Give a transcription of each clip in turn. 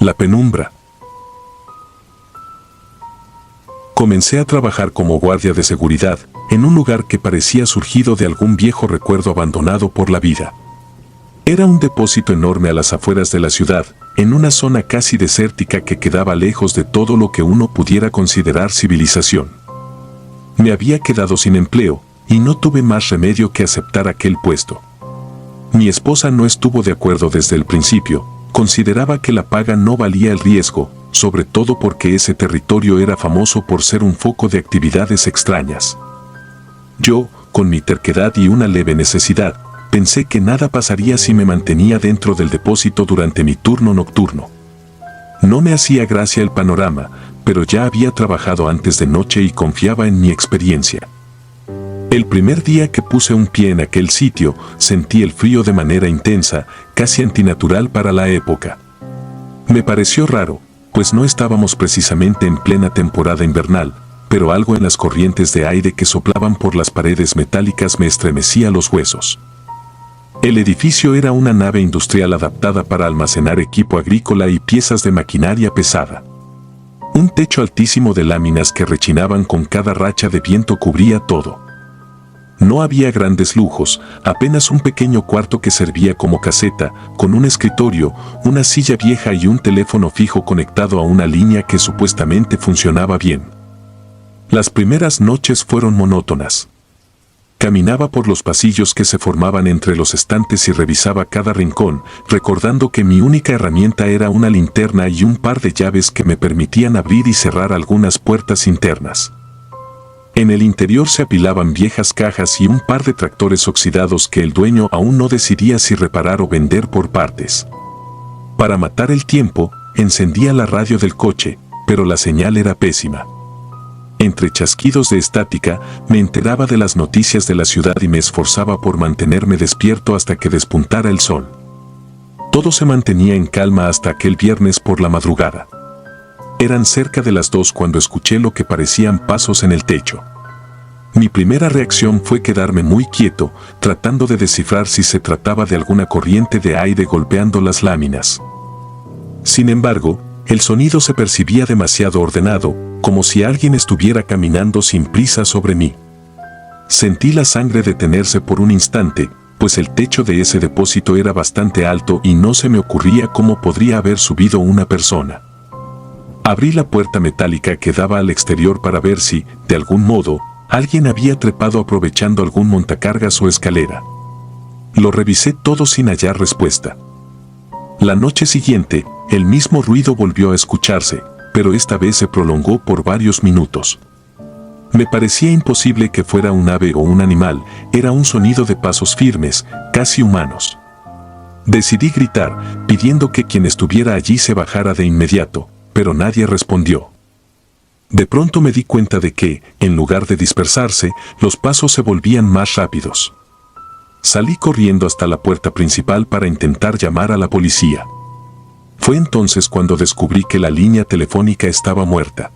La penumbra. Comencé a trabajar como guardia de seguridad en un lugar que parecía surgido de algún viejo recuerdo abandonado por la vida. Era un depósito enorme a las afueras de la ciudad, en una zona casi desértica que quedaba lejos de todo lo que uno pudiera considerar civilización. Me había quedado sin empleo y no tuve más remedio que aceptar aquel puesto. Mi esposa no estuvo de acuerdo desde el principio, consideraba que la paga no valía el riesgo, sobre todo porque ese territorio era famoso por ser un foco de actividades extrañas. Yo, con mi terquedad y una leve necesidad, pensé que nada pasaría si me mantenía dentro del depósito durante mi turno nocturno. No me hacía gracia el panorama, pero ya había trabajado antes de noche y confiaba en mi experiencia. El primer día que puse un pie en aquel sitio, sentí el frío de manera intensa, casi antinatural para la época. Me pareció raro, pues no estábamos precisamente en plena temporada invernal, pero algo en las corrientes de aire que soplaban por las paredes metálicas me estremecía los huesos. El edificio era una nave industrial adaptada para almacenar equipo agrícola y piezas de maquinaria pesada. Un techo altísimo de láminas que rechinaban con cada racha de viento cubría todo. No había grandes lujos, apenas un pequeño cuarto que servía como caseta, con un escritorio, una silla vieja y un teléfono fijo conectado a una línea que supuestamente funcionaba bien. Las primeras noches fueron monótonas. Caminaba por los pasillos que se formaban entre los estantes y revisaba cada rincón, recordando que mi única herramienta era una linterna y un par de llaves que me permitían abrir y cerrar algunas puertas internas. En el interior se apilaban viejas cajas y un par de tractores oxidados que el dueño aún no decidía si reparar o vender por partes. Para matar el tiempo, encendía la radio del coche, pero la señal era pésima. Entre chasquidos de estática, me enteraba de las noticias de la ciudad y me esforzaba por mantenerme despierto hasta que despuntara el sol. Todo se mantenía en calma hasta aquel viernes por la madrugada. Eran cerca de las 2 cuando escuché lo que parecían pasos en el techo. Mi primera reacción fue quedarme muy quieto, tratando de descifrar si se trataba de alguna corriente de aire golpeando las láminas. Sin embargo, el sonido se percibía demasiado ordenado, como si alguien estuviera caminando sin prisa sobre mí. Sentí la sangre detenerse por un instante, pues el techo de ese depósito era bastante alto y no se me ocurría cómo podría haber subido una persona. Abrí la puerta metálica que daba al exterior para ver si, de algún modo, alguien había trepado aprovechando algún montacargas o escalera. Lo revisé todo sin hallar respuesta. La noche siguiente, el mismo ruido volvió a escucharse, pero esta vez se prolongó por varios minutos. Me parecía imposible que fuera un ave o un animal, era un sonido de pasos firmes, casi humanos. Decidí gritar, pidiendo que quien estuviera allí se bajara de inmediato, pero nadie respondió. De pronto me di cuenta de que, en lugar de dispersarse, los pasos se volvían más rápidos. Salí corriendo hasta la puerta principal para intentar llamar a la policía. Fue entonces cuando descubrí que la línea telefónica estaba muerta.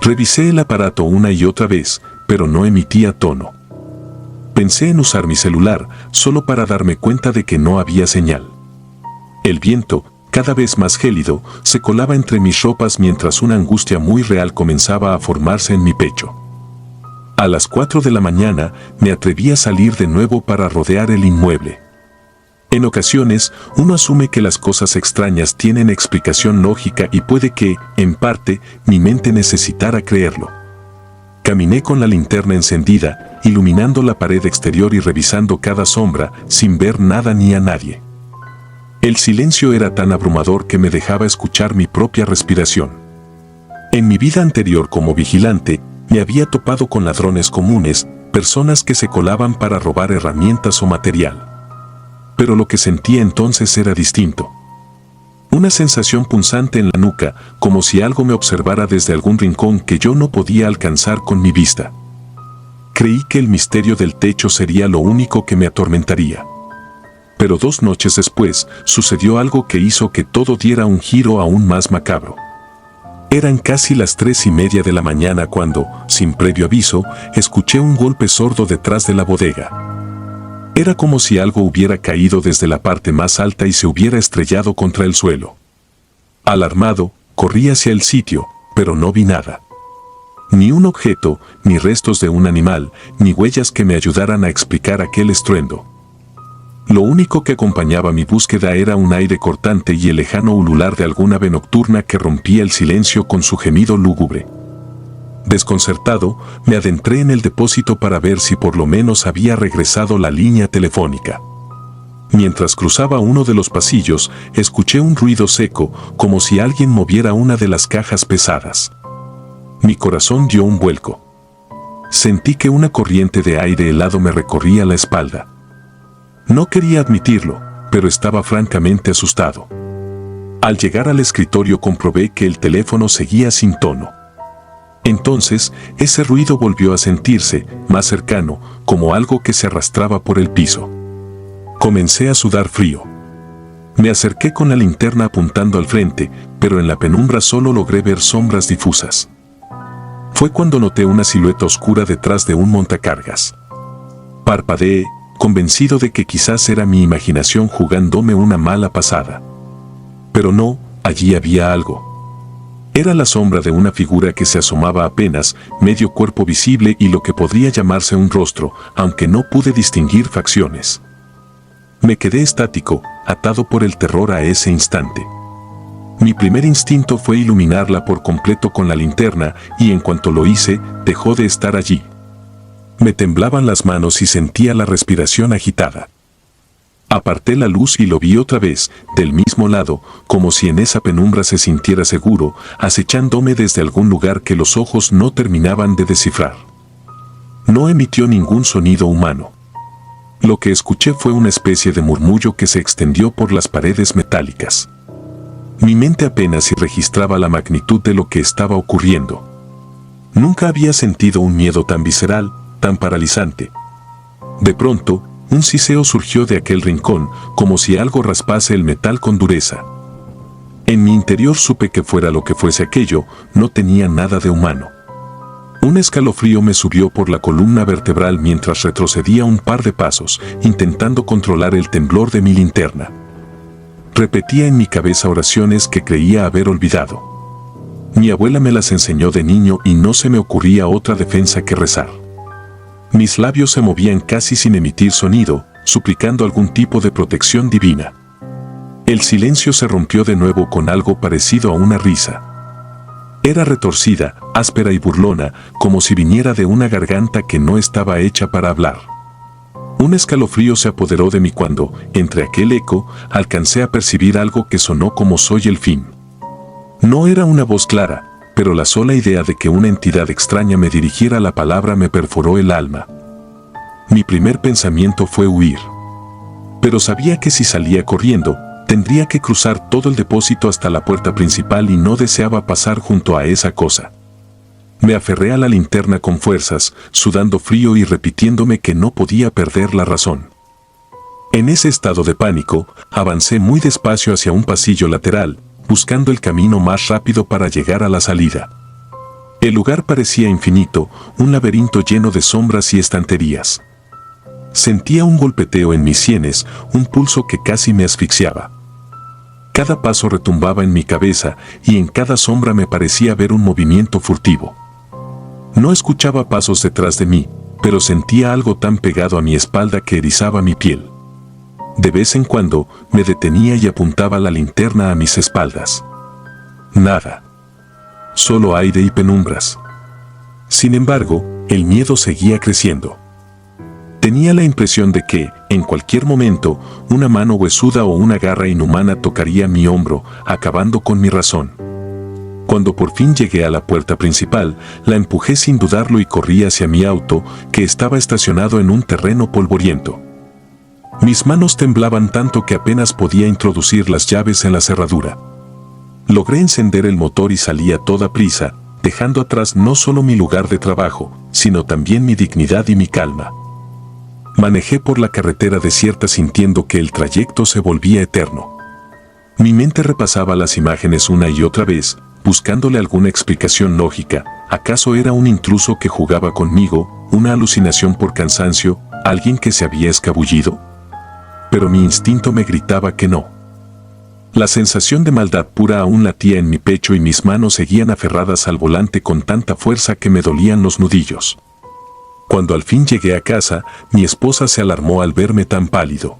Revisé el aparato una y otra vez, pero no emitía tono. Pensé en usar mi celular, solo para darme cuenta de que no había señal. El viento, cada vez más gélido, se colaba entre mis ropas mientras una angustia muy real comenzaba a formarse en mi pecho. A las 4 de la mañana, me atreví a salir de nuevo para rodear el inmueble. En ocasiones, uno asume que las cosas extrañas tienen explicación lógica y puede que, en parte, mi mente necesitara creerlo. Caminé con la linterna encendida, iluminando la pared exterior y revisando cada sombra, sin ver nada ni a nadie. El silencio era tan abrumador que me dejaba escuchar mi propia respiración. En mi vida anterior como vigilante, me había topado con ladrones comunes, personas que se colaban para robar herramientas o material. Pero lo que sentía entonces era distinto. Una sensación punzante en la nuca, como si algo me observara desde algún rincón que yo no podía alcanzar con mi vista. Creí que el misterio del techo sería lo único que me atormentaría. Pero 2 noches después, sucedió algo que hizo que todo diera un giro aún más macabro. Eran casi las 3:30 de la mañana cuando, sin previo aviso, escuché un golpe sordo detrás de la bodega. Era como si algo hubiera caído desde la parte más alta y se hubiera estrellado contra el suelo. Alarmado, corrí hacia el sitio, pero no vi nada. Ni un objeto, ni restos de un animal, ni huellas que me ayudaran a explicar aquel estruendo. Lo único que acompañaba mi búsqueda era un aire cortante y el lejano ulular de alguna ave nocturna que rompía el silencio con su gemido lúgubre. Desconcertado, me adentré en el depósito para ver si por lo menos había regresado la línea telefónica. Mientras cruzaba uno de los pasillos, escuché un ruido seco, como si alguien moviera una de las cajas pesadas. Mi corazón dio un vuelco. Sentí que una corriente de aire helado me recorría la espalda. No quería admitirlo, pero estaba francamente asustado. Al llegar al escritorio comprobé que el teléfono seguía sin tono. Entonces, ese ruido volvió a sentirse, más cercano, como algo que se arrastraba por el piso. Comencé a sudar frío. Me acerqué con la linterna apuntando al frente, pero en la penumbra solo logré ver sombras difusas. Fue cuando noté una silueta oscura detrás de un montacargas. Parpadeé, convencido de que quizás era mi imaginación jugándome una mala pasada. Pero no, allí había algo. Era la sombra de una figura que se asomaba apenas, medio cuerpo visible y lo que podría llamarse un rostro, aunque no pude distinguir facciones. Me quedé estático, atado por el terror a ese instante. Mi primer instinto fue iluminarla por completo con la linterna y en cuanto lo hice, dejó de estar allí. Me temblaban las manos y sentía la respiración agitada. Aparté la luz y lo vi otra vez, del mismo lado, como si en esa penumbra se sintiera seguro, acechándome desde algún lugar que los ojos no terminaban de descifrar. No emitió ningún sonido humano. Lo que escuché fue una especie de murmullo que se extendió por las paredes metálicas. Mi mente apenas si registraba la magnitud de lo que estaba ocurriendo. Nunca había sentido un miedo tan visceral, tan paralizante. De pronto, un siseo surgió de aquel rincón, como si algo raspase el metal con dureza. En mi interior supe que fuera lo que fuese aquello, no tenía nada de humano. Un escalofrío me subió por la columna vertebral mientras retrocedía un par de pasos, intentando controlar el temblor de mi linterna. Repetía en mi cabeza oraciones que creía haber olvidado. Mi abuela me las enseñó de niño y no se me ocurría otra defensa que rezar. Mis labios se movían casi sin emitir sonido, suplicando algún tipo de protección divina. El silencio se rompió de nuevo con algo parecido a una risa. Era retorcida, áspera y burlona, como si viniera de una garganta que no estaba hecha para hablar. Un escalofrío se apoderó de mí cuando, entre aquel eco, alcancé a percibir algo que sonó como "Soy el fin". No era una voz clara, pero la sola idea de que una entidad extraña me dirigiera la palabra me perforó el alma. Mi primer pensamiento fue huir. Pero sabía que si salía corriendo, tendría que cruzar todo el depósito hasta la puerta principal y no deseaba pasar junto a esa cosa. Me aferré a la linterna con fuerzas, sudando frío y repitiéndome que no podía perder la razón. En ese estado de pánico, avancé muy despacio hacia un pasillo lateral, buscando el camino más rápido para llegar a la salida. El lugar parecía infinito, un laberinto lleno de sombras y estanterías. Sentía un golpeteo en mis sienes, un pulso que casi me asfixiaba. Cada paso retumbaba en mi cabeza y en cada sombra me parecía ver un movimiento furtivo. No escuchaba pasos detrás de mí, pero sentía algo tan pegado a mi espalda que erizaba mi piel. De vez en cuando, me detenía y apuntaba la linterna a mis espaldas. Nada. Solo aire y penumbras. Sin embargo, el miedo seguía creciendo. Tenía la impresión de que, en cualquier momento, una mano huesuda o una garra inhumana tocaría mi hombro, acabando con mi razón. Cuando por fin llegué a la puerta principal, la empujé sin dudarlo y corrí hacia mi auto, que estaba estacionado en un terreno polvoriento. Mis manos temblaban tanto que apenas podía introducir las llaves en la cerradura. Logré encender el motor y salí a toda prisa, dejando atrás no solo mi lugar de trabajo, sino también mi dignidad y mi calma. Manejé por la carretera desierta sintiendo que el trayecto se volvía eterno. Mi mente repasaba las imágenes una y otra vez, buscándole alguna explicación lógica. ¿Acaso era un intruso que jugaba conmigo, una alucinación por cansancio, alguien que se había escabullido? Pero mi instinto me gritaba que no. La sensación de maldad pura aún latía en mi pecho y mis manos seguían aferradas al volante con tanta fuerza que me dolían los nudillos. Cuando al fin llegué a casa, mi esposa se alarmó al verme tan pálido.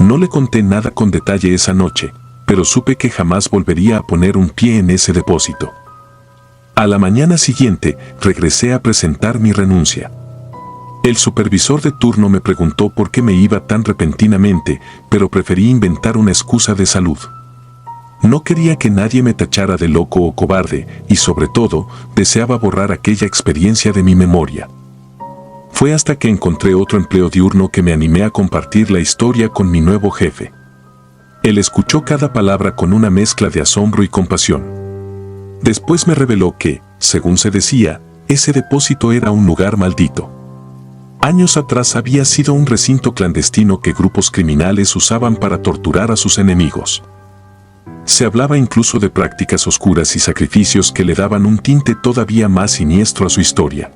No le conté nada con detalle esa noche, pero supe que jamás volvería a poner un pie en ese depósito. A la mañana siguiente, regresé a presentar mi renuncia. El supervisor de turno me preguntó por qué me iba tan repentinamente, pero preferí inventar una excusa de salud. No quería que nadie me tachara de loco o cobarde, y sobre todo, deseaba borrar aquella experiencia de mi memoria. Fue hasta que encontré otro empleo diurno que me animé a compartir la historia con mi nuevo jefe. Él escuchó cada palabra con una mezcla de asombro y compasión. Después me reveló que, según se decía, ese depósito era un lugar maldito. Años atrás había sido un recinto clandestino que grupos criminales usaban para torturar a sus enemigos. Se hablaba incluso de prácticas oscuras y sacrificios que le daban un tinte todavía más siniestro a su historia.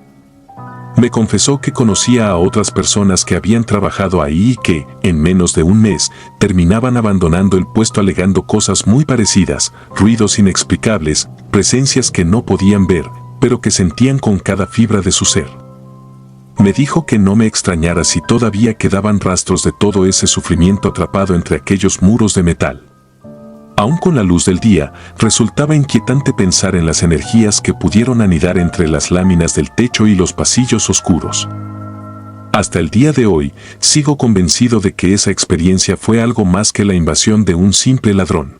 Me confesó que conocía a otras personas que habían trabajado ahí y que, en menos de un mes, terminaban abandonando el puesto alegando cosas muy parecidas, ruidos inexplicables, presencias que no podían ver, pero que sentían con cada fibra de su ser. Me dijo que no me extrañara si todavía quedaban rastros de todo ese sufrimiento atrapado entre aquellos muros de metal. Aún con la luz del día, resultaba inquietante pensar en las energías que pudieron anidar entre las láminas del techo y los pasillos oscuros. Hasta el día de hoy, sigo convencido de que esa experiencia fue algo más que la invasión de un simple ladrón.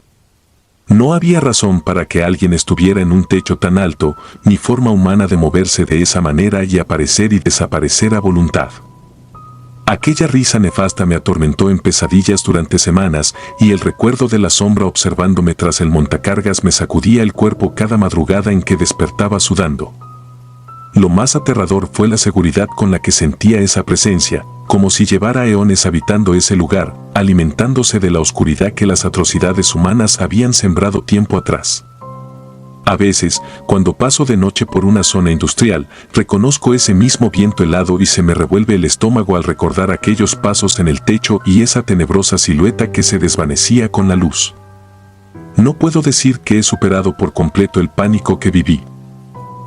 No había razón para que alguien estuviera en un techo tan alto, ni forma humana de moverse de esa manera y aparecer y desaparecer a voluntad. Aquella risa nefasta me atormentó en pesadillas durante semanas y el recuerdo de la sombra observándome tras el montacargas me sacudía el cuerpo cada madrugada en que despertaba sudando. Lo más aterrador fue la seguridad con la que sentía esa presencia, como si llevara eones habitando ese lugar, alimentándose de la oscuridad que las atrocidades humanas habían sembrado tiempo atrás. A veces, cuando paso de noche por una zona industrial, reconozco ese mismo viento helado y se me revuelve el estómago al recordar aquellos pasos en el techo y esa tenebrosa silueta que se desvanecía con la luz. No puedo decir que he superado por completo el pánico que viví.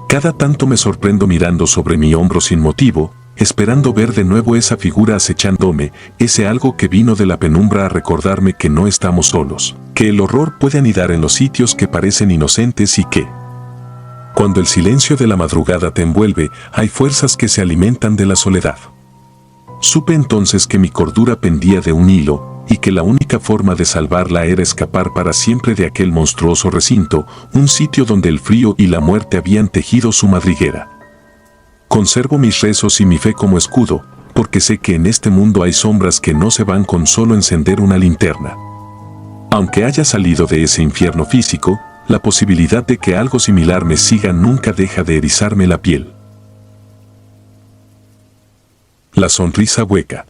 Cada tanto me sorprendo mirando sobre mi hombro sin motivo, esperando ver de nuevo esa figura acechándome, ese algo que vino de la penumbra a recordarme que no estamos solos, que el horror puede anidar en los sitios que parecen inocentes y que, cuando el silencio de la madrugada te envuelve, hay fuerzas que se alimentan de la soledad. Supe entonces que mi cordura pendía de un hilo, y que la única forma de salvarla era escapar para siempre de aquel monstruoso recinto, un sitio donde el frío y la muerte habían tejido su madriguera. Conservo mis rezos y mi fe como escudo, porque sé que en este mundo hay sombras que no se van con solo encender una linterna. Aunque haya salido de ese infierno físico, la posibilidad de que algo similar me siga nunca deja de erizarme la piel. La sonrisa hueca.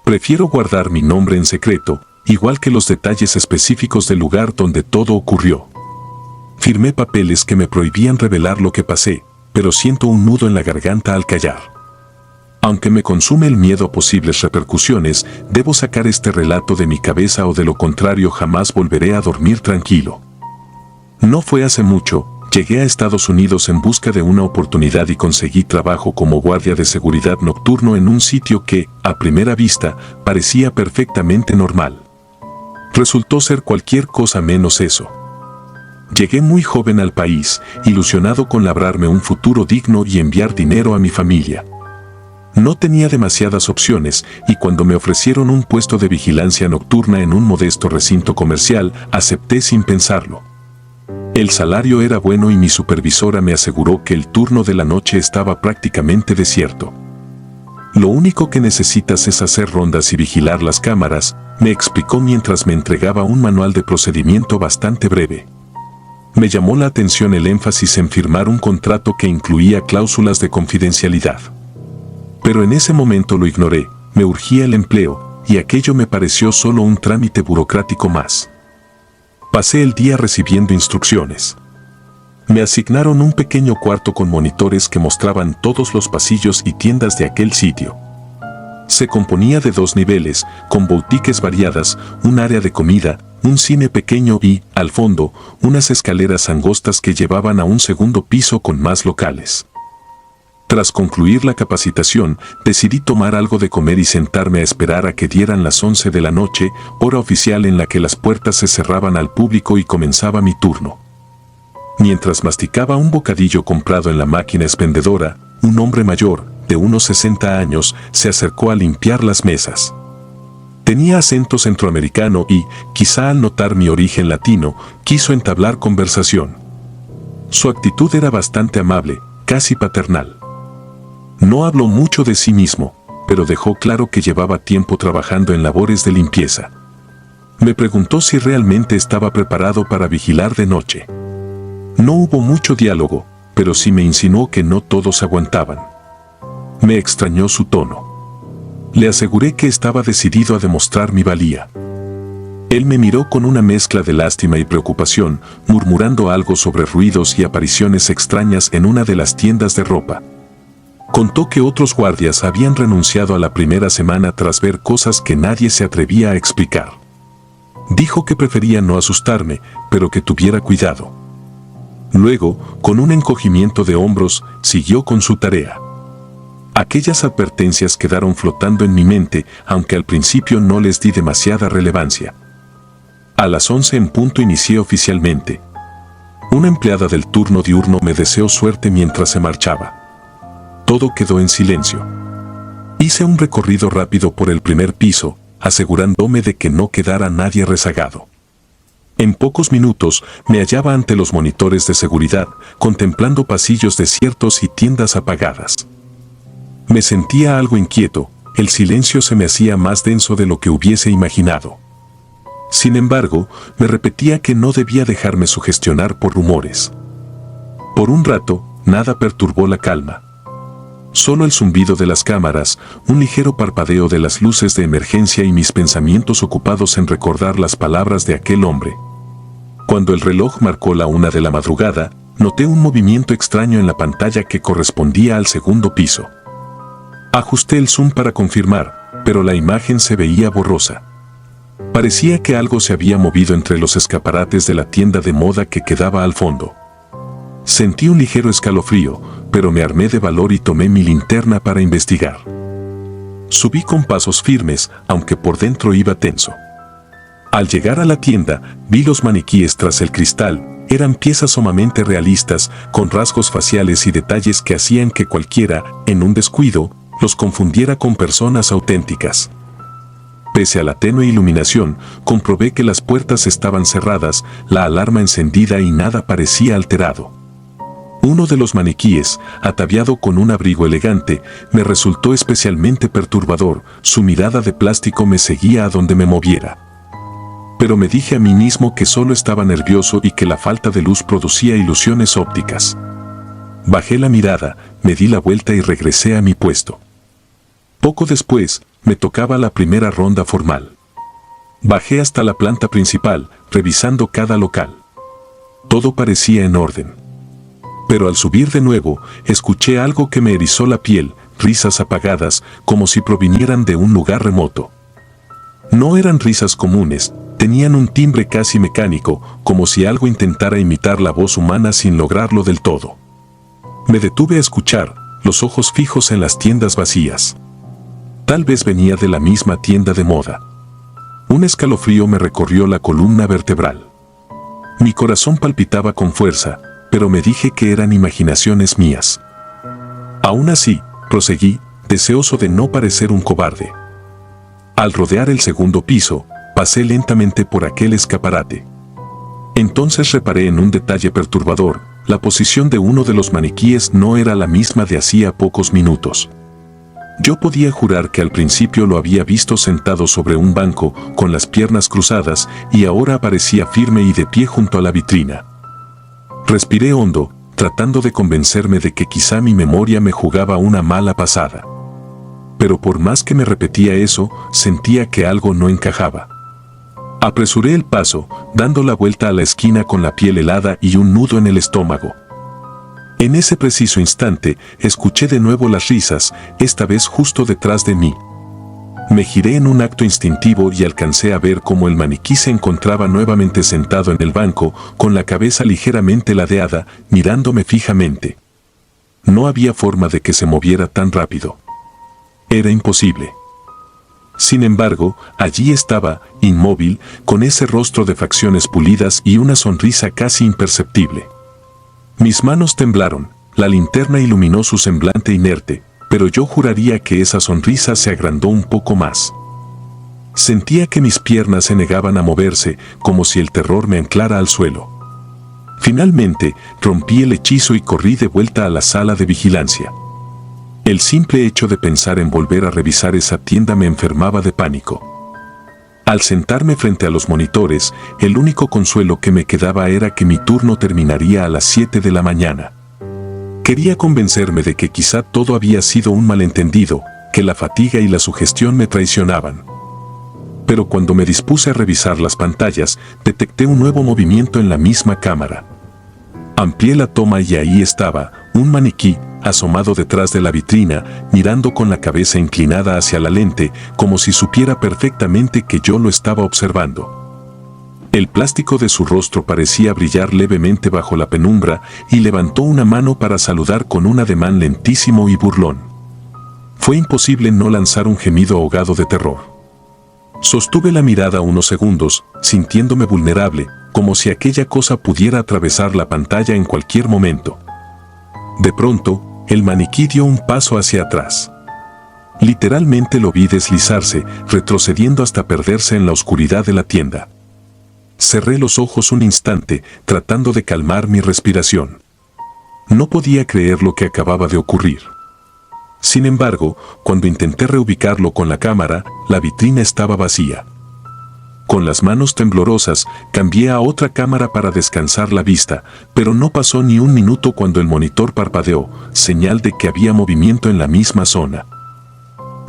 Prefiero guardar mi nombre en secreto, igual que los detalles específicos del lugar donde todo ocurrió. Firmé papeles que me prohibían revelar lo que pasé, pero siento un nudo en la garganta al callar. Aunque me consume el miedo a posibles repercusiones, debo sacar este relato de mi cabeza o de lo contrario jamás volveré a dormir tranquilo. No fue hace mucho, llegué a Estados Unidos en busca de una oportunidad y conseguí trabajo como guardia de seguridad nocturno en un sitio que, a primera vista, parecía perfectamente normal. Resultó ser cualquier cosa menos eso. Llegué muy joven al país, ilusionado con labrarme un futuro digno y enviar dinero a mi familia. No tenía demasiadas opciones y cuando me ofrecieron un puesto de vigilancia nocturna en un modesto recinto comercial, acepté sin pensarlo. El salario era bueno y mi supervisora me aseguró que el turno de la noche estaba prácticamente desierto. Lo único que necesitas es hacer rondas y vigilar las cámaras, me explicó mientras me entregaba un manual de procedimiento bastante breve. Me llamó la atención el énfasis en firmar un contrato que incluía cláusulas de confidencialidad. Pero en ese momento lo ignoré, me urgía el empleo, y aquello me pareció solo un trámite burocrático más. Pasé el día recibiendo instrucciones. Me asignaron un pequeño cuarto con monitores que mostraban todos los pasillos y tiendas de aquel sitio. Se componía de 2 niveles, con boutiques variadas, un área de comida, un cine pequeño y, al fondo, unas escaleras angostas que llevaban a un segundo piso con más locales. Tras concluir la capacitación, decidí tomar algo de comer y sentarme a esperar a que dieran las 11 de la noche, hora oficial en la que las puertas se cerraban al público y comenzaba mi turno. Mientras masticaba un bocadillo comprado en la máquina expendedora, un hombre mayor, de unos 60 años, se acercó a limpiar las mesas. Tenía acento centroamericano y, quizá al notar mi origen latino, quiso entablar conversación. Su actitud era bastante amable, casi paternal. No habló mucho de sí mismo, pero dejó claro que llevaba tiempo trabajando en labores de limpieza. Me preguntó si realmente estaba preparado para vigilar de noche. No hubo mucho diálogo, pero sí me insinuó que no todos aguantaban. Me extrañó su tono. Le aseguré que estaba decidido a demostrar mi valía. Él me miró con una mezcla de lástima y preocupación, murmurando algo sobre ruidos y apariciones extrañas en una de las tiendas de ropa. Contó que otros guardias habían renunciado a la primera semana tras ver cosas que nadie se atrevía a explicar. Dijo que prefería no asustarme, pero que tuviera cuidado. Luego, con un encogimiento de hombros, siguió con su tarea. Aquellas advertencias quedaron flotando en mi mente, aunque al principio no les di demasiada relevancia. A las 11 en punto inicié oficialmente. Una empleada del turno diurno me deseó suerte mientras se marchaba. Todo quedó en silencio. Hice un recorrido rápido por el primer piso, asegurándome de que no quedara nadie rezagado. En pocos minutos me hallaba ante los monitores de seguridad, contemplando pasillos desiertos y tiendas apagadas. Me sentía algo inquieto, el silencio se me hacía más denso de lo que hubiese imaginado. Sin embargo, me repetía que no debía dejarme sugestionar por rumores. Por un rato, nada perturbó la calma. Solo el zumbido de las cámaras, un ligero parpadeo de las luces de emergencia y mis pensamientos ocupados en recordar las palabras de aquel hombre. Cuando el reloj marcó la 1 de la madrugada, noté un movimiento extraño en la pantalla que correspondía al segundo piso. Ajusté el zoom para confirmar, pero la imagen se veía borrosa. Parecía que algo se había movido entre los escaparates de la tienda de moda que quedaba al fondo. Sentí un ligero escalofrío, pero me armé de valor y tomé mi linterna para investigar. Subí con pasos firmes, aunque por dentro iba tenso. Al llegar a la tienda, vi los maniquíes tras el cristal. Eran piezas sumamente realistas, con rasgos faciales y detalles que hacían que cualquiera, en un descuido, los confundiera con personas auténticas. Pese a la tenue iluminación, comprobé que las puertas estaban cerradas, la alarma encendida y nada parecía alterado. Uno de los maniquíes, ataviado con un abrigo elegante, me resultó especialmente perturbador. Su mirada de plástico me seguía a donde me moviera. Pero me dije a mí mismo que solo estaba nervioso y que la falta de luz producía ilusiones ópticas. Bajé la mirada, me di la vuelta y regresé a mi puesto. Poco después, me tocaba la primera ronda formal. Bajé hasta la planta principal, revisando cada local. Todo parecía en orden. Pero al subir de nuevo, escuché algo que me erizó la piel, risas apagadas, como si provinieran de un lugar remoto. No eran risas comunes, tenían un timbre casi mecánico, como si algo intentara imitar la voz humana sin lograrlo del todo. Me detuve a escuchar, los ojos fijos en las tiendas vacías. Tal vez venía de la misma tienda de moda. Un escalofrío me recorrió la columna vertebral. Mi corazón palpitaba con fuerza, pero me dije que eran imaginaciones mías. Aún así, proseguí, deseoso de no parecer un cobarde. Al rodear el segundo piso, pasé lentamente por aquel escaparate. Entonces reparé en un detalle perturbador: la posición de uno de los maniquíes no era la misma de hacía pocos minutos. Yo podía jurar que al principio lo había visto sentado sobre un banco, con las piernas cruzadas, y ahora aparecía firme y de pie junto a la vitrina. Respiré hondo, tratando de convencerme de que quizá mi memoria me jugaba una mala pasada. Pero por más que me repetía eso, sentía que algo no encajaba. Apresuré el paso, dando la vuelta a la esquina con la piel helada y un nudo en el estómago. En ese preciso instante, escuché de nuevo las risas, esta vez justo detrás de mí. Me giré en un acto instintivo y alcancé a ver cómo el maniquí se encontraba nuevamente sentado en el banco, con la cabeza ligeramente ladeada, mirándome fijamente. No había forma de que se moviera tan rápido. Era imposible. Sin embargo, allí estaba, inmóvil, con ese rostro de facciones pulidas y una sonrisa casi imperceptible. Mis manos temblaron, la linterna iluminó su semblante inerte, pero yo juraría que esa sonrisa se agrandó un poco más. Sentía que mis piernas se negaban a moverse, como si el terror me anclara al suelo. Finalmente, rompí el hechizo y corrí de vuelta a la sala de vigilancia. El simple hecho de pensar en volver a revisar esa tienda me enfermaba de pánico. Al sentarme frente a los monitores, el único consuelo que me quedaba era que mi turno terminaría a las 7 de la mañana. Quería convencerme de que quizá todo había sido un malentendido, que la fatiga y la sugestión me traicionaban. Pero cuando me dispuse a revisar las pantallas, detecté un nuevo movimiento en la misma cámara. Amplié la toma y ahí estaba, un maniquí, asomado detrás de la vitrina, mirando con la cabeza inclinada hacia la lente, como si supiera perfectamente que yo lo estaba observando. El plástico de su rostro parecía brillar levemente bajo la penumbra y levantó una mano para saludar con un ademán lentísimo y burlón. Fue imposible no lanzar un gemido ahogado de terror. Sostuve la mirada unos segundos, sintiéndome vulnerable, como si aquella cosa pudiera atravesar la pantalla en cualquier momento. De pronto, el maniquí dio un paso hacia atrás. Literalmente lo vi deslizarse, retrocediendo hasta perderse en la oscuridad de la tienda. Cerré los ojos un instante, tratando de calmar mi respiración. No podía creer lo que acababa de ocurrir. Sin embargo, cuando intenté reubicarlo con la cámara, la vitrina estaba vacía. Con las manos temblorosas, cambié a otra cámara para descansar la vista, pero no pasó ni un minuto cuando el monitor parpadeó, señal de que había movimiento en la misma zona.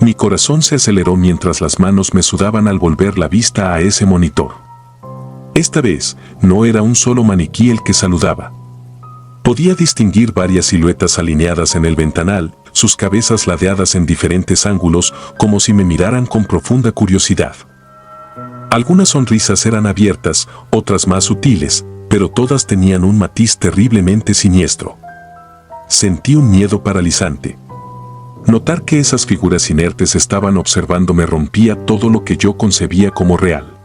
Mi corazón se aceleró mientras las manos me sudaban al volver la vista a ese monitor. Esta vez, no era un solo maniquí el que saludaba. Podía distinguir varias siluetas alineadas en el ventanal, sus cabezas ladeadas en diferentes ángulos, como si me miraran con profunda curiosidad. Algunas sonrisas eran abiertas, otras más sutiles, pero todas tenían un matiz terriblemente siniestro. Sentí un miedo paralizante. Notar que esas figuras inertes estaban observándome rompía todo lo que yo concebía como real.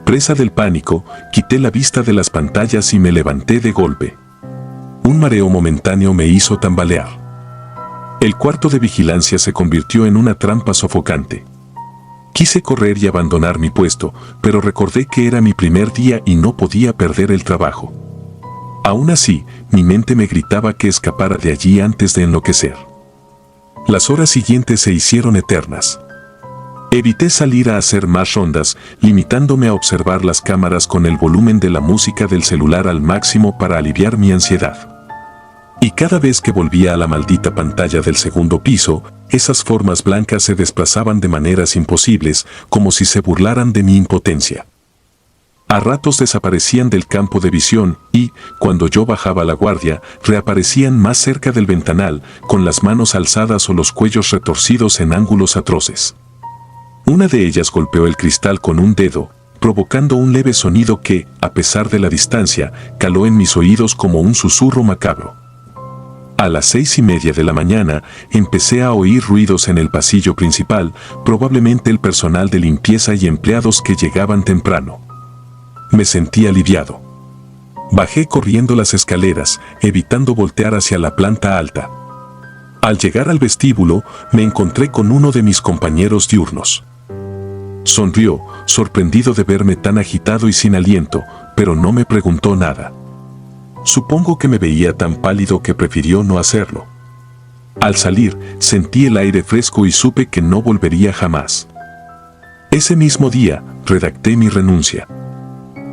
Presa del pánico, quité la vista de las pantallas y me levanté de golpe. Un mareo momentáneo me hizo tambalear. El cuarto de vigilancia se convirtió en una trampa sofocante. Quise correr y abandonar mi puesto, pero recordé que era mi primer día y no podía perder el trabajo. Aún así, mi mente me gritaba que escapara de allí antes de enloquecer. Las horas siguientes se hicieron eternas. Evité salir a hacer más rondas, limitándome a observar las cámaras con el volumen de la música del celular al máximo para aliviar mi ansiedad. Y cada vez que volvía a la maldita pantalla del segundo piso, esas formas blancas se desplazaban de maneras imposibles, como si se burlaran de mi impotencia. A ratos desaparecían del campo de visión y, cuando yo bajaba la guardia, reaparecían más cerca del ventanal, con las manos alzadas o los cuellos retorcidos en ángulos atroces. Una de ellas golpeó el cristal con un dedo, provocando un leve sonido que, a pesar de la distancia, caló en mis oídos como un susurro macabro. A las 6:30 de la mañana, empecé a oír ruidos en el pasillo principal, probablemente el personal de limpieza y empleados que llegaban temprano. Me sentí aliviado. Bajé corriendo las escaleras, evitando voltear hacia la planta alta. Al llegar al vestíbulo, me encontré con uno de mis compañeros diurnos. Sonrió, sorprendido de verme tan agitado y sin aliento, pero no me preguntó nada. Supongo que me veía tan pálido que prefirió no hacerlo. Al salir, sentí el aire fresco y supe que no volvería jamás. Ese mismo día, redacté mi renuncia.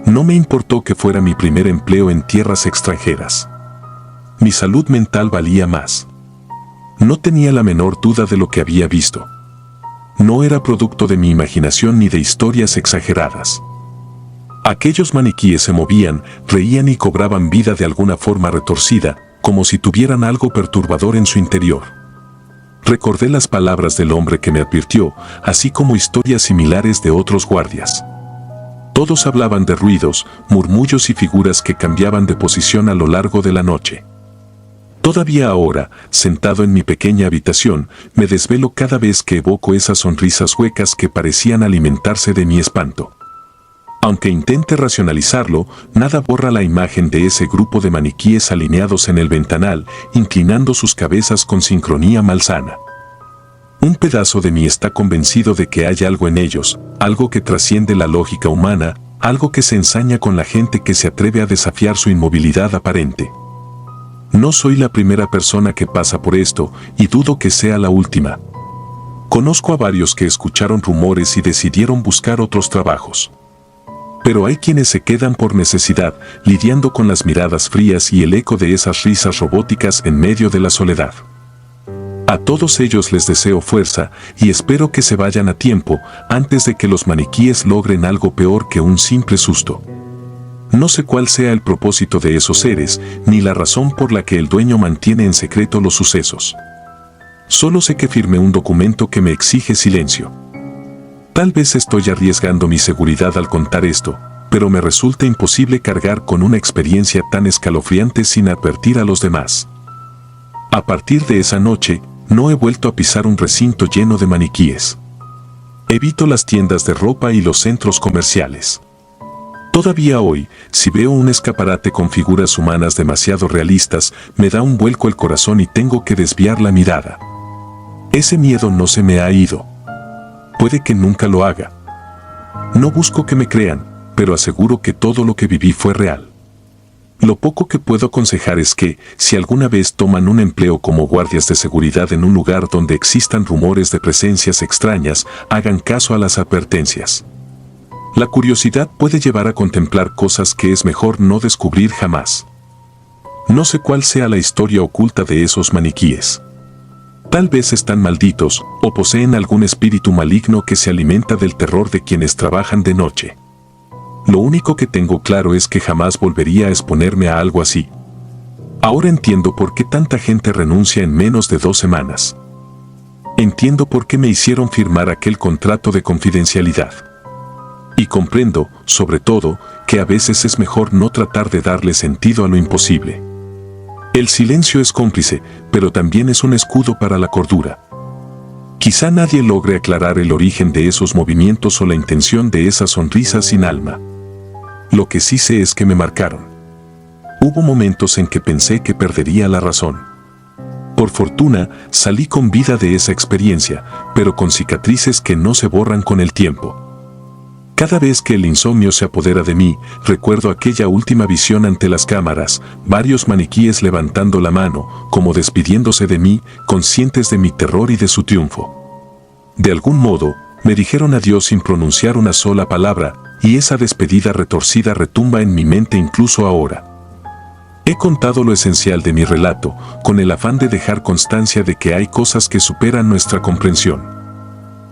No me importó que fuera mi primer empleo en tierras extranjeras. Mi salud mental valía más. No tenía la menor duda de lo que había visto. No era producto de mi imaginación ni de historias exageradas. Aquellos maniquíes se movían, reían y cobraban vida de alguna forma retorcida, como si tuvieran algo perturbador en su interior. Recordé las palabras del hombre que me advirtió, así como historias similares de otros guardias. Todos hablaban de ruidos, murmullos y figuras que cambiaban de posición a lo largo de la noche. Todavía ahora, sentado en mi pequeña habitación, me desvelo cada vez que evoco esas sonrisas huecas que parecían alimentarse de mi espanto. Aunque intente racionalizarlo, nada borra la imagen de ese grupo de maniquíes alineados en el ventanal, inclinando sus cabezas con sincronía malsana. Un pedazo de mí está convencido de que hay algo en ellos, algo que trasciende la lógica humana, algo que se ensaña con la gente que se atreve a desafiar su inmovilidad aparente. No soy la primera persona que pasa por esto, y dudo que sea la última. Conozco a varios que escucharon rumores y decidieron buscar otros trabajos. Pero hay quienes se quedan por necesidad, lidiando con las miradas frías y el eco de esas risas robóticas en medio de la soledad. A todos ellos les deseo fuerza y espero que se vayan a tiempo antes de que los maniquíes logren algo peor que un simple susto. No sé cuál sea el propósito de esos seres, ni la razón por la que el dueño mantiene en secreto los sucesos. Solo sé que firmé un documento que me exige silencio. Tal vez estoy arriesgando mi seguridad al contar esto, pero me resulta imposible cargar con una experiencia tan escalofriante sin advertir a los demás. A partir de esa noche, no he vuelto a pisar un recinto lleno de maniquíes. Evito las tiendas de ropa y los centros comerciales. Todavía hoy, si veo un escaparate con figuras humanas demasiado realistas, me da un vuelco el corazón y tengo que desviar la mirada. Ese miedo no se me ha ido. Puede que nunca lo haga. No busco que me crean, pero aseguro que todo lo que viví fue real. Lo poco que puedo aconsejar es que, si alguna vez toman un empleo como guardias de seguridad en un lugar donde existan rumores de presencias extrañas, hagan caso a las advertencias. La curiosidad puede llevar a contemplar cosas que es mejor no descubrir jamás. No sé cuál sea la historia oculta de esos maniquíes. Tal vez están malditos, o poseen algún espíritu maligno que se alimenta del terror de quienes trabajan de noche. Lo único que tengo claro es que jamás volvería a exponerme a algo así. Ahora entiendo por qué tanta gente renuncia en menos de 2 semanas. Entiendo por qué me hicieron firmar aquel contrato de confidencialidad. Y comprendo, sobre todo, que a veces es mejor no tratar de darle sentido a lo imposible. El silencio es cómplice, pero también es un escudo para la cordura. Quizá nadie logre aclarar el origen de esos movimientos o la intención de esa sonrisa sin alma. Lo que sí sé es que me marcaron. Hubo momentos en que pensé que perdería la razón. Por fortuna, salí con vida de esa experiencia, pero con cicatrices que no se borran con el tiempo. Cada vez que el insomnio se apodera de mí, recuerdo aquella última visión ante las cámaras, varios maniquíes levantando la mano, como despidiéndose de mí, conscientes de mi terror y de su triunfo. De algún modo, me dijeron adiós sin pronunciar una sola palabra, y esa despedida retorcida retumba en mi mente incluso ahora. He contado lo esencial de mi relato, con el afán de dejar constancia de que hay cosas que superan nuestra comprensión.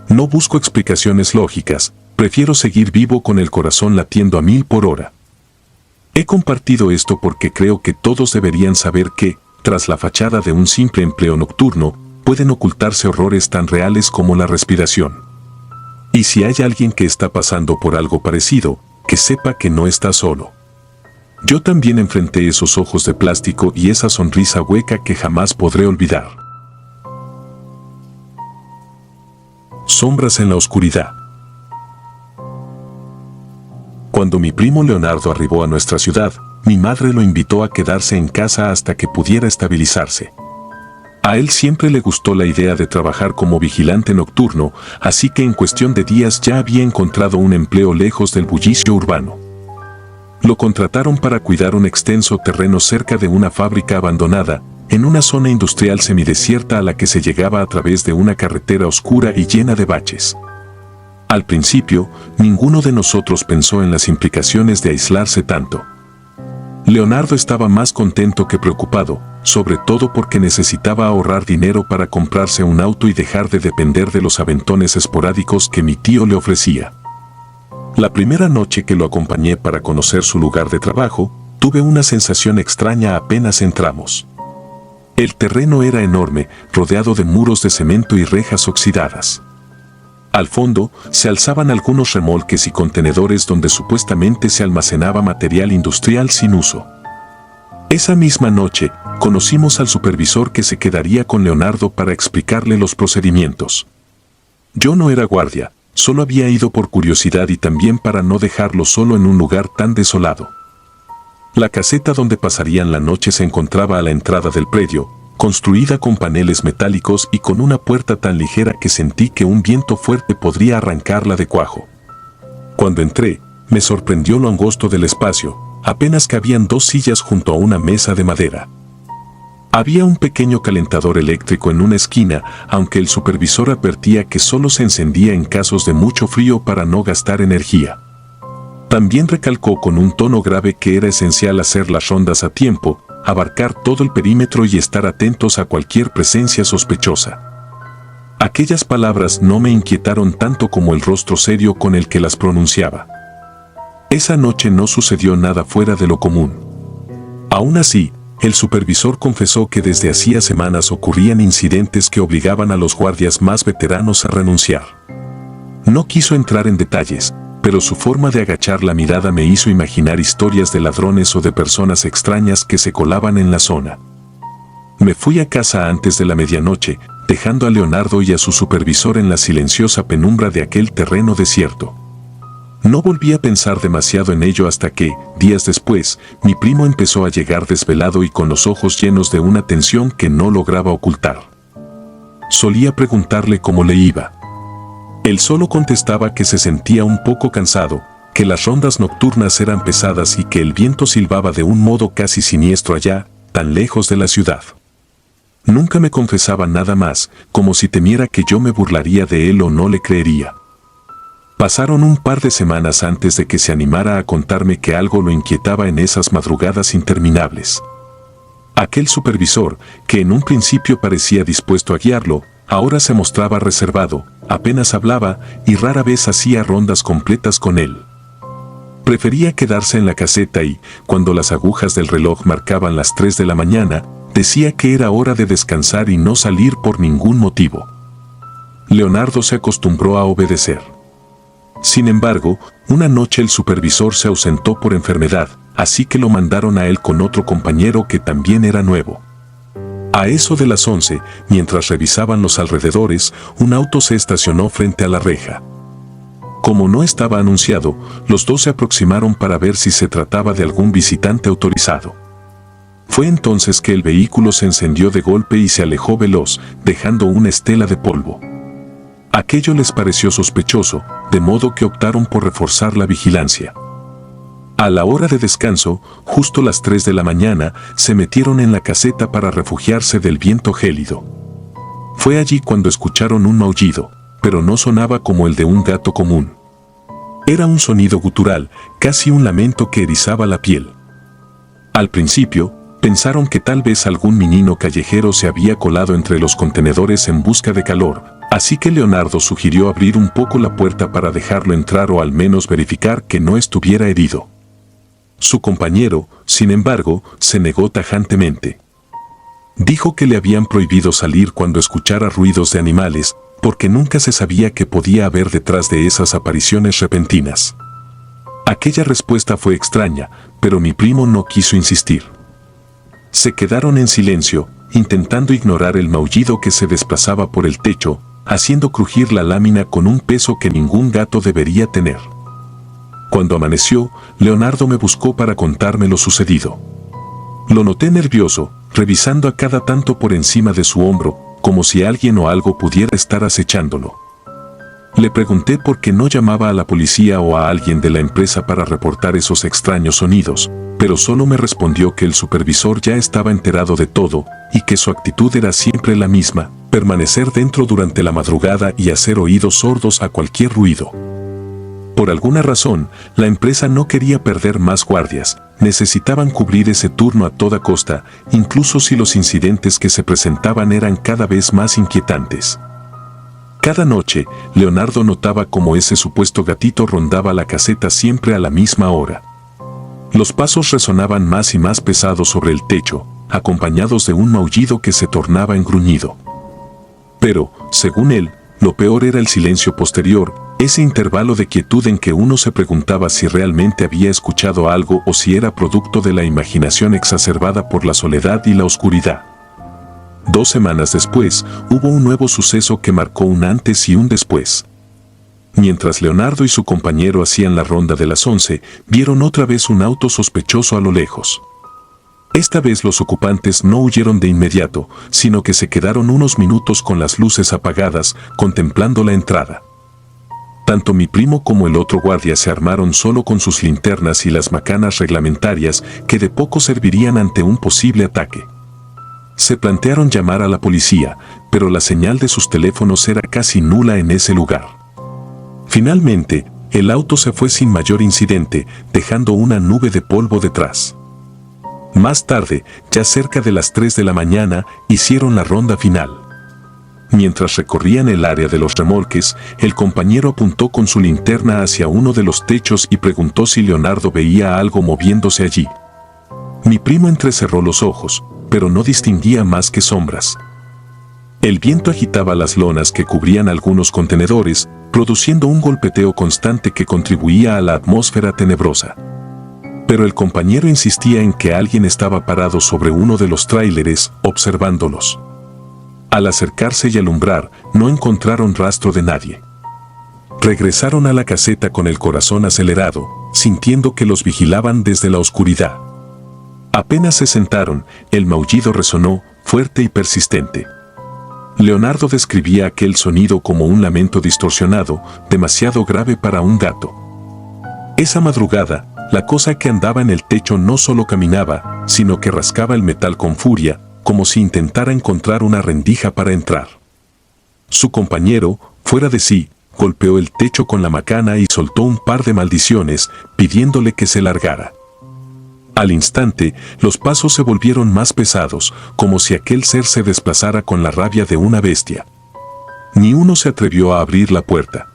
No busco explicaciones lógicas, prefiero seguir vivo con el corazón latiendo a 1000 por hora. He compartido esto porque creo que todos deberían saber que, tras la fachada de un simple empleo nocturno, pueden ocultarse horrores tan reales como la respiración. Y si hay alguien que está pasando por algo parecido, que sepa que no está solo. Yo también enfrenté esos ojos de plástico y esa sonrisa hueca que jamás podré olvidar. Sombras en la oscuridad. Cuando mi primo Leonardo arribó a nuestra ciudad, mi madre lo invitó a quedarse en casa hasta que pudiera estabilizarse. A él siempre le gustó la idea de trabajar como vigilante nocturno, así que en cuestión de días ya había encontrado un empleo lejos del bullicio urbano. Lo contrataron para cuidar un extenso terreno cerca de una fábrica abandonada, en una zona industrial semidesierta a la que se llegaba a través de una carretera oscura y llena de baches. Al principio, ninguno de nosotros pensó en las implicaciones de aislarse tanto. Leonardo estaba más contento que preocupado, sobre todo porque necesitaba ahorrar dinero para comprarse un auto y dejar de depender de los aventones esporádicos que mi tío le ofrecía. La primera noche que lo acompañé para conocer su lugar de trabajo, tuve una sensación extraña apenas entramos. El terreno era enorme, rodeado de muros de cemento y rejas oxidadas. Al fondo, se alzaban algunos remolques y contenedores donde supuestamente se almacenaba material industrial sin uso. Esa misma noche, conocimos al supervisor que se quedaría con Leonardo para explicarle los procedimientos. Yo no era guardia, solo había ido por curiosidad y también para no dejarlo solo en un lugar tan desolado. La caseta donde pasarían la noche se encontraba a la entrada del predio, construida con paneles metálicos y con una puerta tan ligera que sentí que un viento fuerte podría arrancarla de cuajo. Cuando entré, me sorprendió lo angosto del espacio, apenas cabían 2 sillas junto a una mesa de madera. Había un pequeño calentador eléctrico en una esquina, aunque el supervisor advertía que solo se encendía en casos de mucho frío para no gastar energía. También recalcó con un tono grave que era esencial hacer las rondas a tiempo, abarcar todo el perímetro y estar atentos a cualquier presencia sospechosa. Aquellas palabras no me inquietaron tanto como el rostro serio con el que las pronunciaba. Esa noche no sucedió nada fuera de lo común. Aún así, el supervisor confesó que desde hacía semanas ocurrían incidentes que obligaban a los guardias más veteranos a renunciar. No quiso entrar en detalles, pero su forma de agachar la mirada me hizo imaginar historias de ladrones o de personas extrañas que se colaban en la zona. Me fui a casa antes de la medianoche, dejando a Leonardo y a su supervisor en la silenciosa penumbra de aquel terreno desierto. No volví a pensar demasiado en ello hasta que, días después, mi primo empezó a llegar desvelado y con los ojos llenos de una tensión que no lograba ocultar. Solía preguntarle cómo le iba. Él solo contestaba que se sentía un poco cansado, que las rondas nocturnas eran pesadas y que el viento silbaba de un modo casi siniestro allá, tan lejos de la ciudad. Nunca me confesaba nada más, como si temiera que yo me burlaría de él o no le creería. Pasaron un par de semanas antes de que se animara a contarme que algo lo inquietaba en esas madrugadas interminables. Aquel supervisor, que en un principio parecía dispuesto a guiarlo, ahora se mostraba reservado, apenas hablaba y rara vez hacía rondas completas con él. Prefería quedarse en la caseta y, cuando las agujas del reloj marcaban las 3 de la mañana, decía que era hora de descansar y no salir por ningún motivo. Leonardo se acostumbró a obedecer. Sin embargo, una noche el supervisor se ausentó por enfermedad, así que lo mandaron a él con otro compañero que también era nuevo. A eso de las 11, mientras revisaban los alrededores, un auto se estacionó frente a la reja. Como no estaba anunciado, los dos se aproximaron para ver si se trataba de algún visitante autorizado. Fue entonces que el vehículo se encendió de golpe y se alejó veloz, dejando una estela de polvo. Aquello les pareció sospechoso, de modo que optaron por reforzar la vigilancia. A la hora de descanso, justo las 3 de la mañana, se metieron en la caseta para refugiarse del viento gélido. Fue allí cuando escucharon un maullido, pero no sonaba como el de un gato común. Era un sonido gutural, casi un lamento que erizaba la piel. Al principio, pensaron que tal vez algún menino callejero se había colado entre los contenedores en busca de calor, así que Leonardo sugirió abrir un poco la puerta para dejarlo entrar o al menos verificar que no estuviera herido. Su compañero, sin embargo, se negó tajantemente. Dijo que le habían prohibido salir cuando escuchara ruidos de animales, porque nunca se sabía qué podía haber detrás de esas apariciones repentinas. Aquella respuesta fue extraña, pero mi primo no quiso insistir. Se quedaron en silencio, intentando ignorar el maullido que se desplazaba por el techo, haciendo crujir la lámina con un peso que ningún gato debería tener. Cuando amaneció, Leonardo me buscó para contarme lo sucedido. Lo noté nervioso, revisando a cada tanto por encima de su hombro, como si alguien o algo pudiera estar acechándolo. Le pregunté por qué no llamaba a la policía o a alguien de la empresa para reportar esos extraños sonidos, pero solo me respondió que el supervisor ya estaba enterado de todo y que su actitud era siempre la misma, permanecer dentro durante la madrugada y hacer oídos sordos a cualquier ruido. Por alguna razón, la empresa no quería perder más guardias, necesitaban cubrir ese turno a toda costa, incluso si los incidentes que se presentaban eran cada vez más inquietantes. Cada noche, Leonardo notaba cómo ese supuesto gatito rondaba la caseta siempre a la misma hora. Los pasos resonaban más y más pesados sobre el techo, acompañados de un maullido que se tornaba en gruñido. Pero, según él, lo peor era el silencio posterior, ese intervalo de quietud en que uno se preguntaba si realmente había escuchado algo o si era producto de la imaginación exacerbada por la soledad y la oscuridad. 2 semanas después, hubo un nuevo suceso que marcó un antes y un después. Mientras Leonardo y su compañero hacían la ronda de las 11, vieron otra vez un auto sospechoso a lo lejos. Esta vez los ocupantes no huyeron de inmediato, sino que se quedaron unos minutos con las luces apagadas, contemplando la entrada. Tanto mi primo como el otro guardia se armaron solo con sus linternas y las macanas reglamentarias que de poco servirían ante un posible ataque. Se plantearon llamar a la policía, pero la señal de sus teléfonos era casi nula en ese lugar. Finalmente, el auto se fue sin mayor incidente, dejando una nube de polvo detrás. Más tarde, ya cerca de las 3 de la mañana, hicieron la ronda final. Mientras recorrían el área de los remolques, el compañero apuntó con su linterna hacia uno de los techos y preguntó si Leonardo veía algo moviéndose allí. Mi primo entrecerró los ojos, pero no distinguía más que sombras. El viento agitaba las lonas que cubrían algunos contenedores, produciendo un golpeteo constante que contribuía a la atmósfera tenebrosa. Pero el compañero insistía en que alguien estaba parado sobre uno de los tráileres, observándolos. Al acercarse y alumbrar, no encontraron rastro de nadie. Regresaron a la caseta con el corazón acelerado, sintiendo que los vigilaban desde la oscuridad. Apenas se sentaron, el maullido resonó, fuerte y persistente. Leonardo describía aquel sonido como un lamento distorsionado, demasiado grave para un gato. Esa madrugada, la cosa que andaba en el techo no solo caminaba, sino que rascaba el metal con furia, como si intentara encontrar una rendija para entrar. Su compañero, fuera de sí, golpeó el techo con la macana y soltó un par de maldiciones, pidiéndole que se largara. Al instante, los pasos se volvieron más pesados, como si aquel ser se desplazara con la rabia de una bestia. Ni uno se atrevió a abrir la puerta.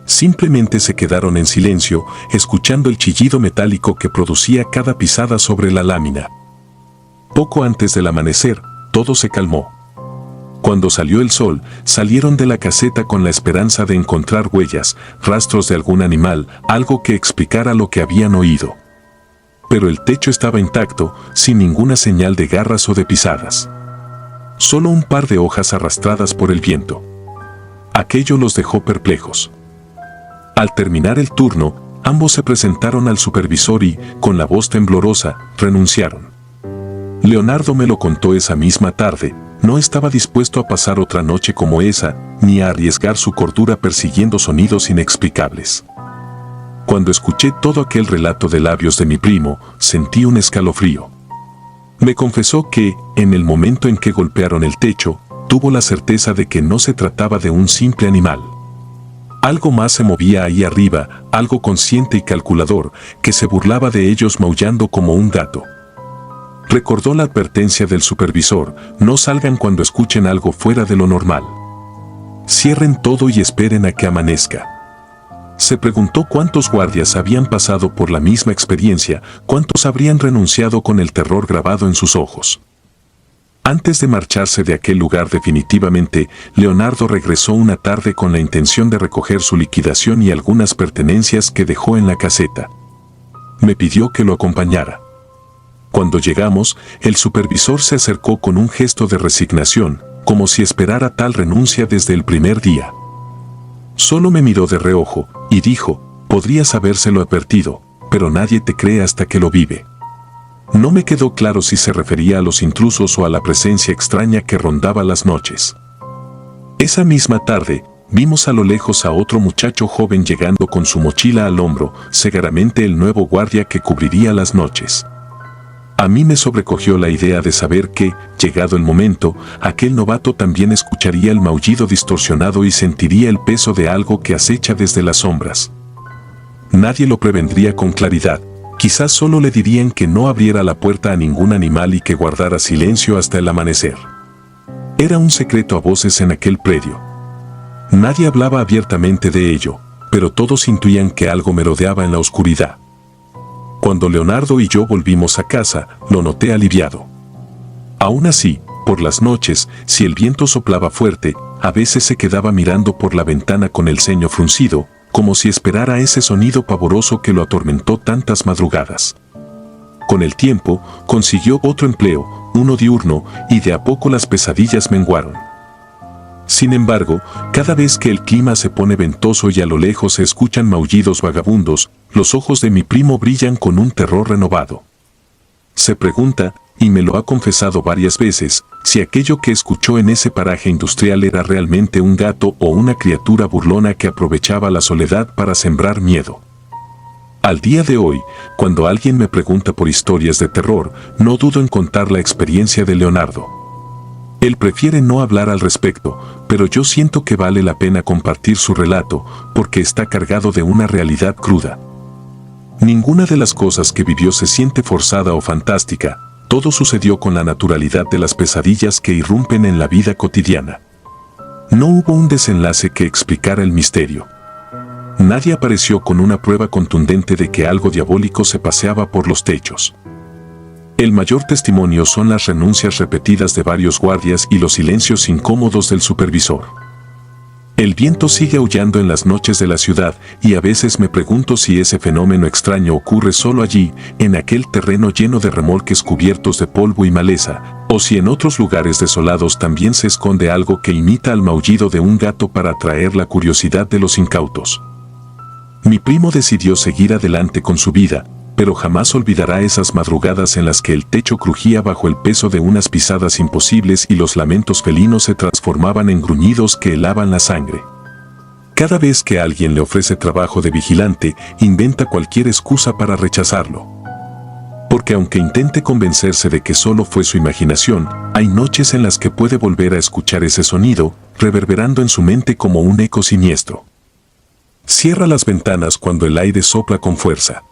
Simplemente se quedaron en silencio, escuchando el chillido metálico que producía cada pisada sobre la lámina. Poco antes del amanecer, todo se calmó. Cuando salió el sol, salieron de la caseta con la esperanza de encontrar huellas, rastros de algún animal, algo que explicara lo que habían oído. Pero el techo estaba intacto, sin ninguna señal de garras o de pisadas. Solo un par de hojas arrastradas por el viento. Aquello los dejó perplejos. Al terminar el turno, ambos se presentaron al supervisor y, con la voz temblorosa, renunciaron. Leonardo me lo contó esa misma tarde, no estaba dispuesto a pasar otra noche como esa, ni a arriesgar su cordura persiguiendo sonidos inexplicables. Cuando escuché todo aquel relato de labios de mi primo, sentí un escalofrío. Me confesó que, en el momento en que golpearon el techo, tuvo la certeza de que no se trataba de un simple animal. Algo más se movía ahí arriba, algo consciente y calculador, que se burlaba de ellos maullando como un gato. Recordó la advertencia del supervisor: no salgan cuando escuchen algo fuera de lo normal. Cierren todo y esperen a que amanezca. Se preguntó cuántos guardias habían pasado por la misma experiencia, cuántos habrían renunciado con el terror grabado en sus ojos. Antes de marcharse de aquel lugar definitivamente, Leonardo regresó una tarde con la intención de recoger su liquidación y algunas pertenencias que dejó en la caseta. Me pidió que lo acompañara. Cuando llegamos, el supervisor se acercó con un gesto de resignación, como si esperara tal renuncia desde el primer día. Solo me miró de reojo y dijo: podrías habérselo advertido, pero nadie te cree hasta que lo vive. No me quedó claro si se refería a los intrusos o a la presencia extraña que rondaba las noches. Esa misma tarde, vimos a lo lejos a otro muchacho joven llegando con su mochila al hombro, seguramente el nuevo guardia que cubriría las noches. A mí me sobrecogió la idea de saber que, llegado el momento, aquel novato también escucharía el maullido distorsionado y sentiría el peso de algo que acecha desde las sombras. Nadie lo prevendría con claridad, quizás solo le dirían que no abriera la puerta a ningún animal y que guardara silencio hasta el amanecer. Era un secreto a voces en aquel predio. Nadie hablaba abiertamente de ello, pero todos intuían que algo merodeaba en la oscuridad. Cuando Leonardo y yo volvimos a casa, lo noté aliviado. Aún así, por las noches, si el viento soplaba fuerte, a veces se quedaba mirando por la ventana con el ceño fruncido, como si esperara ese sonido pavoroso que lo atormentó tantas madrugadas. Con el tiempo, consiguió otro empleo, uno diurno, y de a poco las pesadillas menguaron. Sin embargo, cada vez que el clima se pone ventoso y a lo lejos se escuchan maullidos vagabundos, los ojos de mi primo brillan con un terror renovado. Se pregunta, y me lo ha confesado varias veces, si aquello que escuchó en ese paraje industrial era realmente un gato o una criatura burlona que aprovechaba la soledad para sembrar miedo. Al día de hoy, cuando alguien me pregunta por historias de terror, no dudo en contar la experiencia de Leonardo. Él prefiere no hablar al respecto, pero yo siento que vale la pena compartir su relato, porque está cargado de una realidad cruda. Ninguna de las cosas que vivió se siente forzada o fantástica, todo sucedió con la naturalidad de las pesadillas que irrumpen en la vida cotidiana. No hubo un desenlace que explicara el misterio. Nadie apareció con una prueba contundente de que algo diabólico se paseaba por los techos. El mayor testimonio son las renuncias repetidas de varios guardias y los silencios incómodos del supervisor. El viento sigue aullando en las noches de la ciudad y a veces me pregunto si ese fenómeno extraño ocurre solo allí, en aquel terreno lleno de remolques cubiertos de polvo y maleza, o si en otros lugares desolados también se esconde algo que imita al maullido de un gato para atraer la curiosidad de los incautos. Mi primo decidió seguir adelante con su vida, pero jamás olvidará esas madrugadas en las que el techo crujía bajo el peso de unas pisadas imposibles y los lamentos felinos se transformaban en gruñidos que helaban la sangre. Cada vez que alguien le ofrece trabajo de vigilante, inventa cualquier excusa para rechazarlo. Porque aunque intente convencerse de que solo fue su imaginación, hay noches en las que puede volver a escuchar ese sonido, reverberando en su mente como un eco siniestro. Cierra las ventanas cuando el aire sopla con fuerza.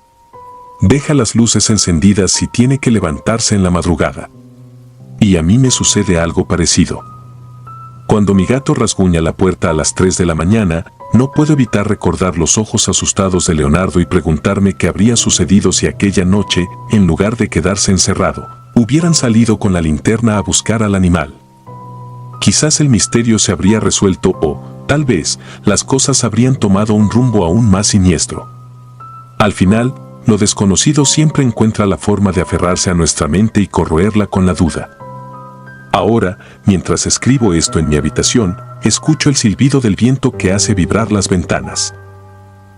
Deja las luces encendidas si tiene que levantarse en la madrugada. Y a mí me sucede algo parecido. Cuando mi gato rasguña la puerta a las 3 de la mañana, no puedo evitar recordar los ojos asustados de Leonardo y preguntarme qué habría sucedido si aquella noche, en lugar de quedarse encerrado, hubieran salido con la linterna a buscar al animal. Quizás el misterio se habría resuelto o, tal vez, las cosas habrían tomado un rumbo aún más siniestro. Al final, lo desconocido siempre encuentra la forma de aferrarse a nuestra mente y corroerla con la duda. Ahora, mientras escribo esto en mi habitación, escucho el silbido del viento que hace vibrar las ventanas.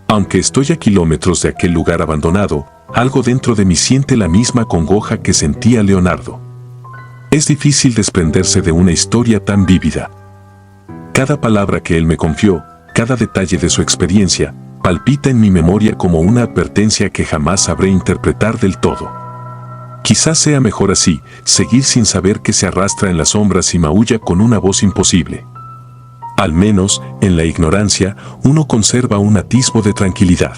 Aunque estoy a kilómetros de aquel lugar abandonado, algo dentro de mí siente la misma congoja que sentía Leonardo. Es difícil desprenderse de una historia tan vívida. Cada palabra que él me confió, cada detalle de su experiencia, palpita en mi memoria como una advertencia que jamás sabré interpretar del todo. Quizás sea mejor así, seguir sin saber que se arrastra en las sombras y maulla con una voz imposible. Al menos, en la ignorancia, uno conserva un atisbo de tranquilidad.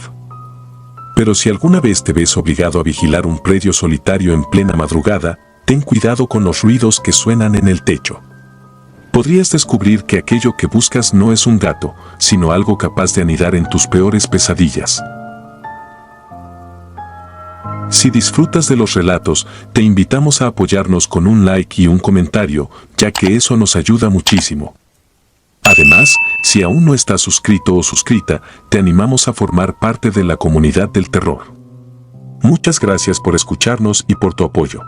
Pero si alguna vez te ves obligado a vigilar un predio solitario en plena madrugada, ten cuidado con los ruidos que suenan en el techo. Podrías descubrir que aquello que buscas no es un gato, sino algo capaz de anidar en tus peores pesadillas. Si disfrutas de los relatos, te invitamos a apoyarnos con un like y un comentario, ya que eso nos ayuda muchísimo. Además, si aún no estás suscrito o suscrita, te animamos a formar parte de la comunidad del terror. Muchas gracias por escucharnos y por tu apoyo.